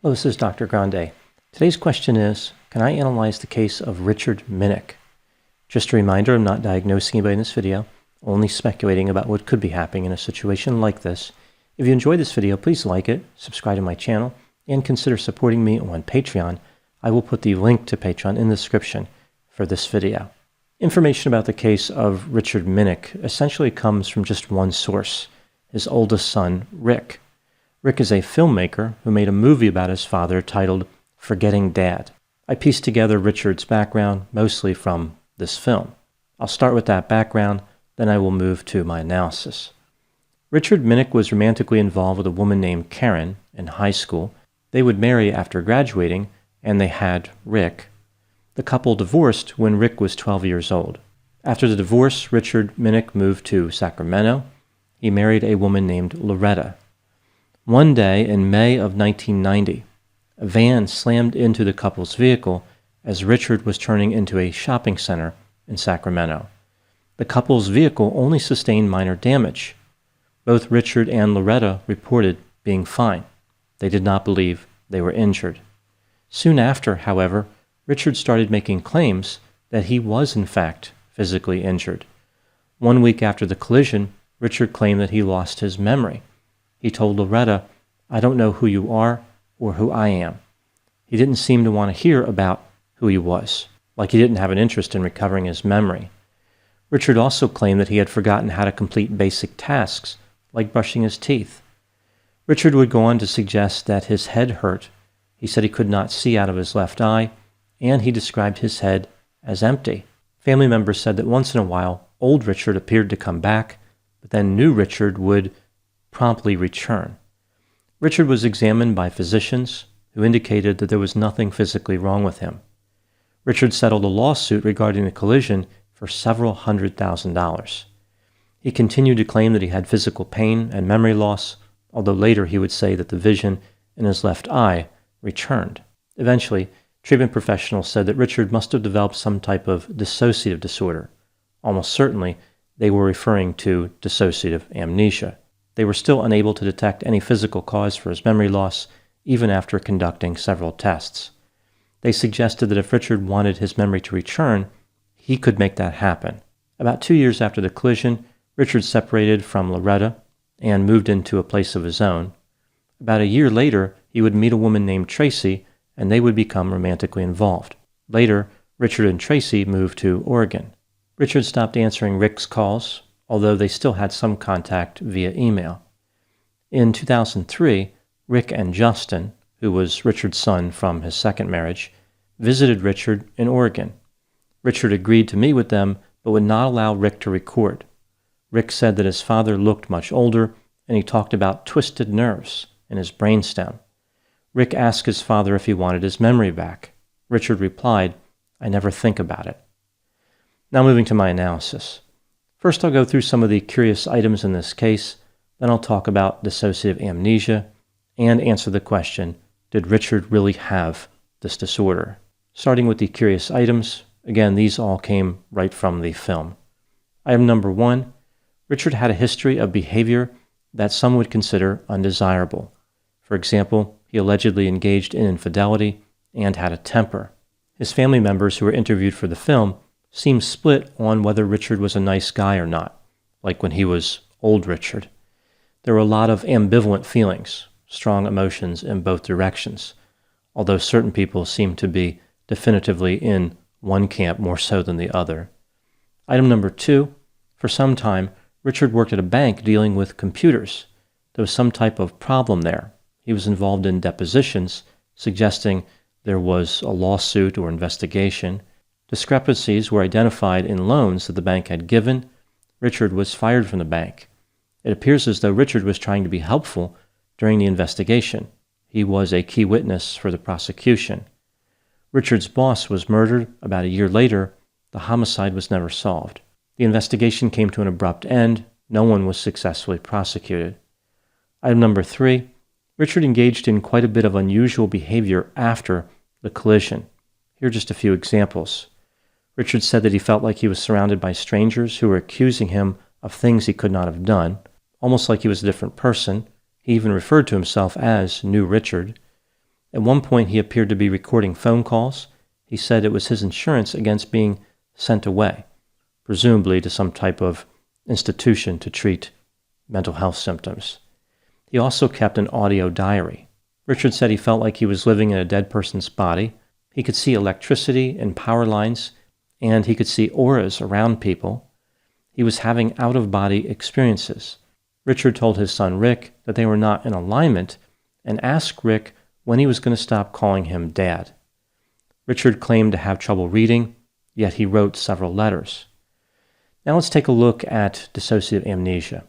Hello, this is Dr. Grande. Today's question is, can I analyze the case of Richard Minnich? Just a reminder, I'm not diagnosing anybody in this video, only speculating about what could be happening in a situation like this. If you enjoyed this video, please like it, subscribe to my channel, and consider supporting me on Patreon. I will put the link to Patreon in the description for this video. Information about the case of Richard Minnich essentially comes from just one source, his oldest son, Rick. Rick is a filmmaker who made a movie about his father titled Forgetting Dad. I pieced together Richard's background mostly from this film. I'll start with that background, then I will move to my analysis. Richard Minnich was romantically involved with a woman named Karen in high school. They would marry after graduating, and they had Rick. The couple divorced when Rick was 12 years old. After the divorce, Richard Minnich moved to Sacramento. He married a woman named Loretta. One day in May of 1990, a van slammed into the couple's vehicle as Richard was turning into a shopping center in Sacramento. The couple's vehicle only sustained minor damage. Both Richard and Loretta reported being fine. They did not believe they were injured. Soon after, however, Richard started making claims that he was in fact physically injured. 1 week after the collision, Richard claimed that he lost his memory. He told Loretta, "I don't know who you are or who I am." He didn't seem to want to hear about who he was, like he didn't have an interest in recovering his memory. Richard also claimed that he had forgotten how to complete basic tasks, like brushing his teeth. Richard would go on to suggest that his head hurt. He said he could not see out of his left eye, and he described his head as empty. Family members said that once in a while, old Richard appeared to come back, but then new Richard would promptly return. Richard was examined by physicians who indicated that there was nothing physically wrong with him. Richard settled a lawsuit regarding the collision for several $100,000. He continued to claim that he had physical pain and memory loss, although later he would say that the vision in his left eye returned. Eventually, treatment professionals said that Richard must have developed some type of dissociative disorder. Almost certainly, they were referring to dissociative amnesia. They were still unable to detect any physical cause for his memory loss, even after conducting several tests. They suggested that if Richard wanted his memory to return, he could make that happen. About 2 years after the collision, Richard separated from Loretta and moved into a place of his own. About a year later, he would meet a woman named Tracy, and they would become romantically involved. Later, Richard and Tracy moved to Oregon. Richard stopped answering Rick's calls, although they still had some contact via email. In 2003, Rick and Justin, who was Richard's son from his second marriage, visited Richard in Oregon. Richard agreed to meet with them, but would not allow Rick to record. Rick said that his father looked much older, and he talked about twisted nerves in his brainstem. Rick asked his father if he wanted his memory back. Richard replied, "I never think about it." Now moving to my analysis. First, I'll go through some of the curious items in this case, then I'll talk about dissociative amnesia, and answer the question, did Richard really have this disorder? Starting with the curious items, again, these all came right from the film. Item number 1, Richard had a history of behavior that some would consider undesirable. For example, he allegedly engaged in infidelity and had a temper. His family members who were interviewed for the film seemed split on whether Richard was a nice guy or not, like when he was old Richard. There were a lot of ambivalent feelings, strong emotions in both directions, although certain people seemed to be definitively in one camp more so than the other. Item number 2, for some time, Richard worked at a bank dealing with computers. There was some type of problem there. He was involved in depositions, suggesting there was a lawsuit or investigation. Discrepancies were identified in loans that the bank had given. Richard was fired from the bank. It appears as though Richard was trying to be helpful during the investigation. He was a key witness for the prosecution. Richard's boss was murdered about a year later. The homicide was never solved. The investigation came to an abrupt end. No one was successfully prosecuted. Item number 3, Richard engaged in quite a bit of unusual behavior after the collision. Here are just a few examples. Richard said that he felt like he was surrounded by strangers who were accusing him of things he could not have done, almost like he was a different person. He even referred to himself as New Richard. At one point, he appeared to be recording phone calls. He said it was his insurance against being sent away, presumably to some type of institution to treat mental health symptoms. He also kept an audio diary. Richard said he felt like he was living in a dead person's body. He could see electricity and power lines, and he could see auras around people. He was having out-of-body experiences. Richard told his son Rick that they were not in alignment and asked Rick when he was going to stop calling him Dad. Richard claimed to have trouble reading, yet he wrote several letters. Now let's take a look at dissociative amnesia.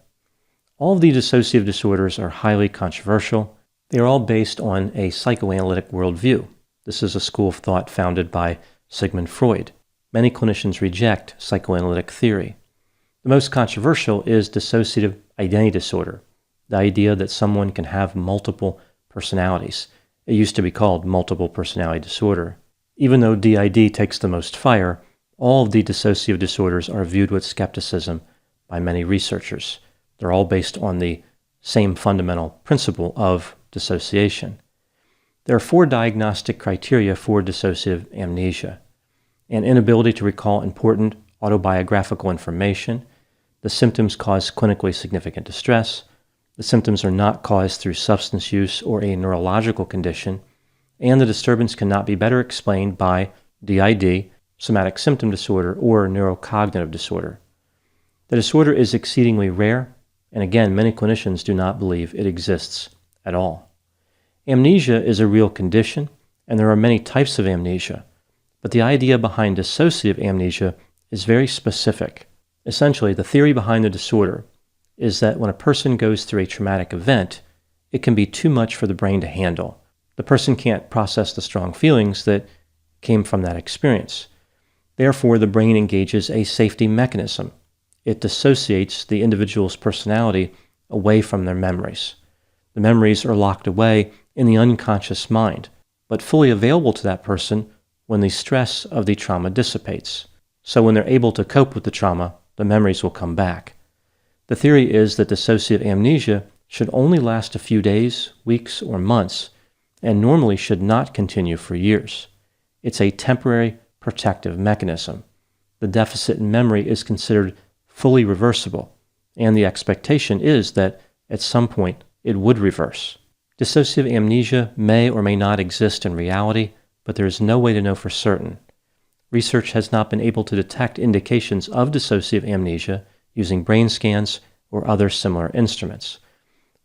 All of the dissociative disorders are highly controversial. They are all based on a psychoanalytic worldview. This is a school of thought founded by Sigmund Freud. Many clinicians reject psychoanalytic theory. The most controversial is dissociative identity disorder, the idea that someone can have multiple personalities. It used to be called multiple personality disorder. Even though DID takes the most fire, all of the dissociative disorders are viewed with skepticism by many researchers. They're all based on the same fundamental principle of dissociation. There are 4 diagnostic criteria for dissociative amnesia: an inability to recall important autobiographical information, the symptoms cause clinically significant distress, the symptoms are not caused through substance use or a neurological condition, and the disturbance cannot be better explained by DID, somatic symptom disorder, or neurocognitive disorder. The disorder is exceedingly rare, and again, many clinicians do not believe it exists at all. Amnesia is a real condition, and there are many types of amnesia, but the idea behind dissociative amnesia is very specific. Essentially, the theory behind the disorder is that when a person goes through a traumatic event, it can be too much for the brain to handle. The person can't process the strong feelings that came from that experience. Therefore, the brain engages a safety mechanism. It dissociates the individual's personality away from their memories. The memories are locked away in the unconscious mind, but fully available to that person when the stress of the trauma dissipates. So when they're able to cope with the trauma, the memories will come back. The theory is that dissociative amnesia should only last a few days, weeks, or months, and normally should not continue for years. It's a temporary protective mechanism. The deficit in memory is considered fully reversible, and the expectation is that at some point it would reverse. Dissociative amnesia may or may not exist in reality, but there is no way to know for certain. Research has not been able to detect indications of dissociative amnesia using brain scans or other similar instruments.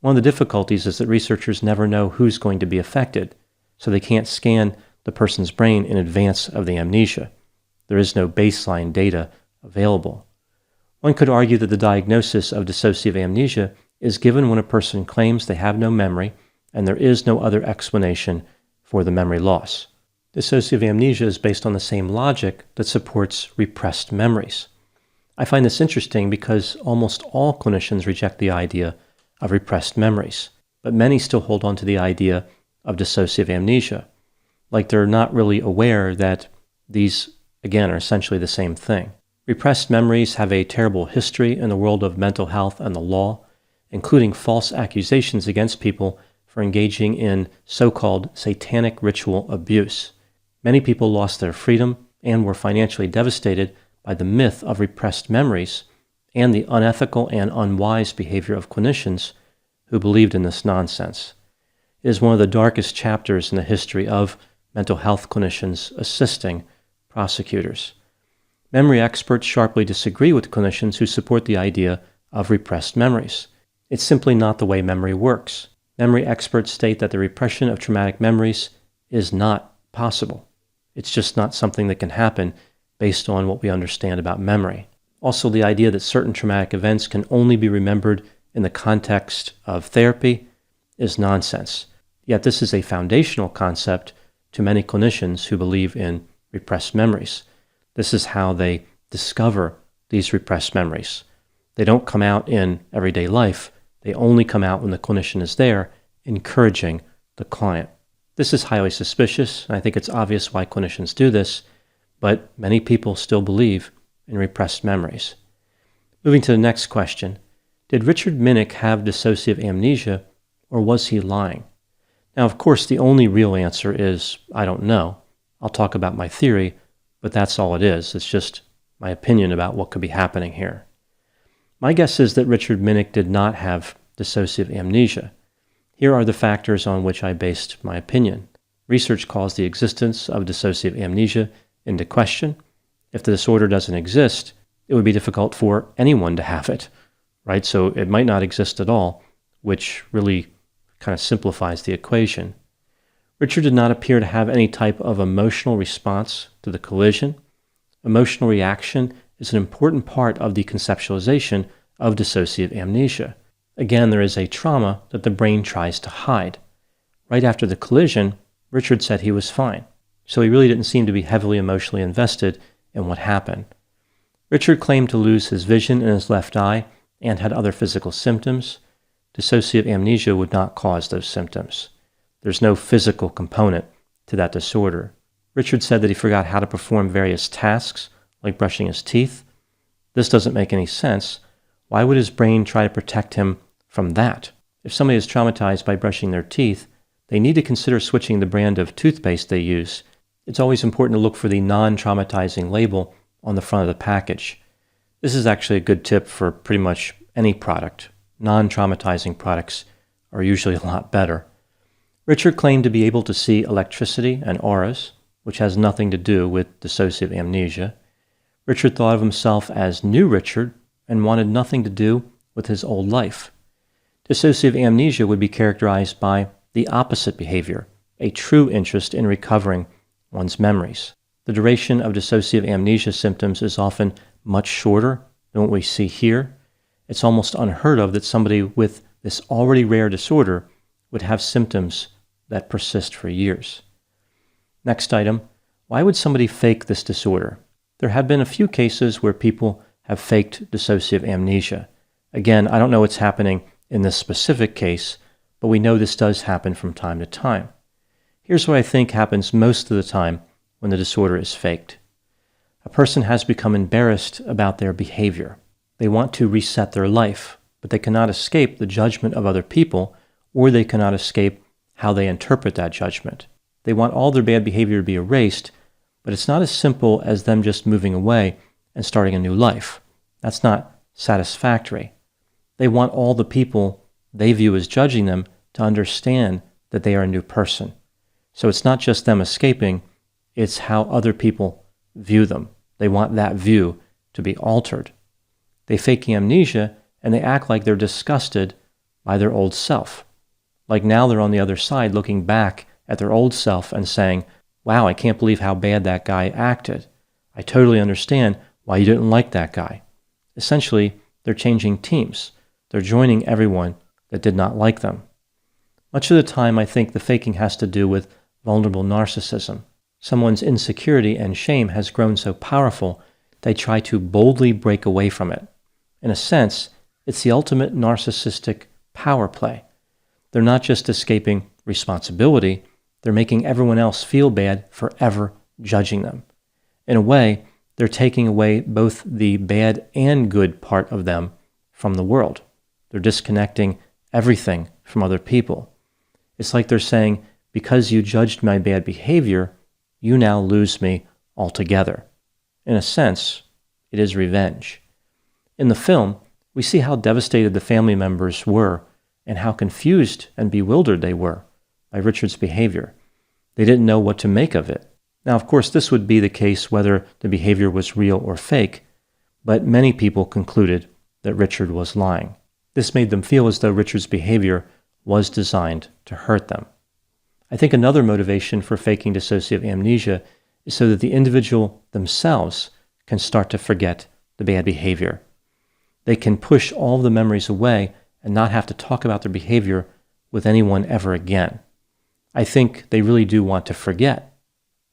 One of the difficulties is that researchers never know who's going to be affected, so they can't scan the person's brain in advance of the amnesia. There is no baseline data available. One could argue that the diagnosis of dissociative amnesia is given when a person claims they have no memory and there is no other explanation for the memory loss. Dissociative amnesia is based on the same logic that supports repressed memories. I find this interesting because almost all clinicians reject the idea of repressed memories, but many still hold on to the idea of dissociative amnesia, like they're not really aware that these, again, are essentially the same thing. Repressed memories have a terrible history in the world of mental health and the law, including false accusations against people for engaging in so-called satanic ritual abuse. Many people lost their freedom and were financially devastated by the myth of repressed memories and the unethical and unwise behavior of clinicians who believed in this nonsense. It is one of the darkest chapters in the history of mental health clinicians assisting prosecutors. Memory experts sharply disagree with clinicians who support the idea of repressed memories. It's simply not the way memory works. Memory experts state that the repression of traumatic memories is not possible. It's just not something that can happen based on what we understand about memory. Also, the idea that certain traumatic events can only be remembered in the context of therapy is nonsense. Yet this is a foundational concept to many clinicians who believe in repressed memories. This is how they discover these repressed memories. They don't come out in everyday life. They only come out when the clinician is there, encouraging the client. This is highly suspicious, and I think it's obvious why clinicians do this, but many people still believe in repressed memories. Moving to the next question, did Richard Minnich have dissociative amnesia, or was he lying? Now, of course, the only real answer is, I don't know. I'll talk about my theory, but that's all it is. It's just my opinion about what could be happening here. My guess is that Richard Minnich did not have dissociative amnesia. Here are the factors on which I based my opinion. Research calls the existence of dissociative amnesia into question. If the disorder doesn't exist, it would be difficult for anyone to have it, right? So it might not exist at all, which really kind of simplifies the equation. Richard did not appear to have any type of emotional response to the collision. Emotional reaction is an important part of the conceptualization of dissociative amnesia. Again, there is a trauma that the brain tries to hide. Right after the collision, Richard said he was fine, so he really didn't seem to be heavily emotionally invested in what happened. Richard claimed to lose his vision in his left eye and had other physical symptoms. Dissociative amnesia would not cause those symptoms. There's no physical component to that disorder. Richard said that he forgot how to perform various tasks, like brushing his teeth. This doesn't make any sense. Why would his brain try to protect him from that? If somebody is traumatized by brushing their teeth, they need to consider switching the brand of toothpaste they use. It's always important to look for the non-traumatizing label on the front of the package. This is actually a good tip for pretty much any product. Non-traumatizing products are usually a lot better. Richard claimed to be able to see electricity and auras, which has nothing to do with dissociative amnesia. Richard thought of himself as new Richard and wanted nothing to do with his old life. Dissociative amnesia would be characterized by the opposite behavior, a true interest in recovering one's memories. The duration of dissociative amnesia symptoms is often much shorter than what we see here. It's almost unheard of that somebody with this already rare disorder would have symptoms that persist for years. Next item, why would somebody fake this disorder? There have been a few cases where people have faked dissociative amnesia. Again, I don't know what's happening in this specific case, but we know this does happen from time to time. Here's what I think happens most of the time when the disorder is faked. A person has become embarrassed about their behavior. They want to reset their life, but they cannot escape the judgment of other people, or they cannot escape how they interpret that judgment. They want all their bad behavior to be erased, but it's not as simple as them just moving away and starting a new life. That's not satisfactory. They want all the people they view as judging them to understand that they are a new person. So it's not just them escaping, it's how other people view them. They want that view to be altered. They fake amnesia and they act like they're disgusted by their old self. Like now they're on the other side looking back at their old self and saying, wow, I can't believe how bad that guy acted. I totally understand why you didn't like that guy. Essentially, they're changing teams. They're joining everyone that did not like them. Much of the time, I think the faking has to do with vulnerable narcissism. Someone's insecurity and shame has grown so powerful, they try to boldly break away from it. In a sense, it's the ultimate narcissistic power play. They're not just escaping responsibility, they're making everyone else feel bad for ever judging them. In a way, they're taking away both the bad and good part of them from the world. They're disconnecting everything from other people. It's like they're saying, because you judged my bad behavior, you now lose me altogether. In a sense, it is revenge. In the film, we see how devastated the family members were and how confused and bewildered they were by Richard's behavior. They didn't know what to make of it. Now, of course, this would be the case whether the behavior was real or fake, but many people concluded that Richard was lying. This made them feel as though Richard's behavior was designed to hurt them. I think another motivation for faking dissociative amnesia is so that the individual themselves can start to forget the bad behavior. They can push all the memories away and not have to talk about their behavior with anyone ever again. I think they really do want to forget.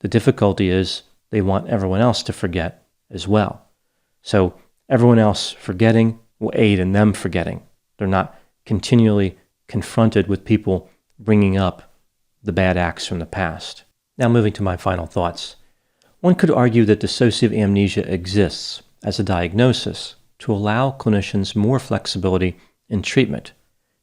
The difficulty is they want everyone else to forget as well. So everyone else forgetting will aid in them forgetting. They're not continually confronted with people bringing up the bad acts from the past. Now moving to my final thoughts. One could argue that dissociative amnesia exists as a diagnosis to allow clinicians more flexibility in treatment,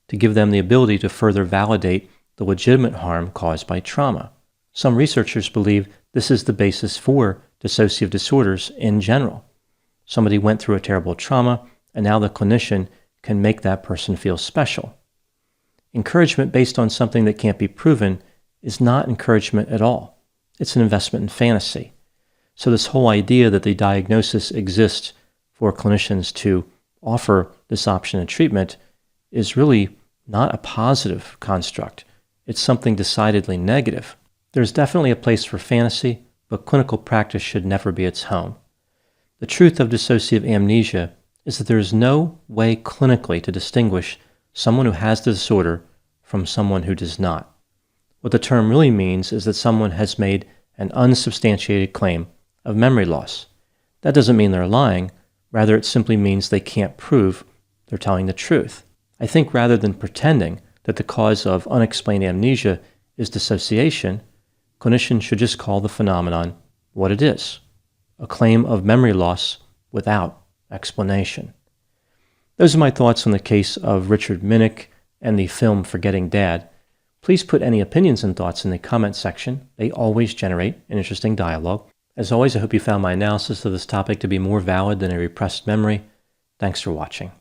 to give them the ability to further validate the legitimate harm caused by trauma. Some researchers believe this is the basis for dissociative disorders in general. Somebody went through a terrible trauma, and now the clinician can make that person feel special. Encouragement based on something that can't be proven is not encouragement at all. It's an investment in fantasy. So this whole idea that the diagnosis exists for clinicians to offer this option of treatment is really not a positive construct. It's something decidedly negative. There's definitely a place for fantasy, but clinical practice should never be its home. The truth of dissociative amnesia is that there is no way clinically to distinguish someone who has the disorder from someone who does not. What the term really means is that someone has made an unsubstantiated claim of memory loss. That doesn't mean they're lying. Rather, it simply means they can't prove they're telling the truth. I think rather than pretending that the cause of unexplained amnesia is dissociation, clinicians should just call the phenomenon what it is, a claim of memory loss without explanation. Those are my thoughts on the case of Richard Minnich and the film Forgetting Dad. Please put any opinions and thoughts in the comment section. They always generate an interesting dialogue. As always, I hope you found my analysis of this topic to be more valid than a repressed memory. Thanks for watching.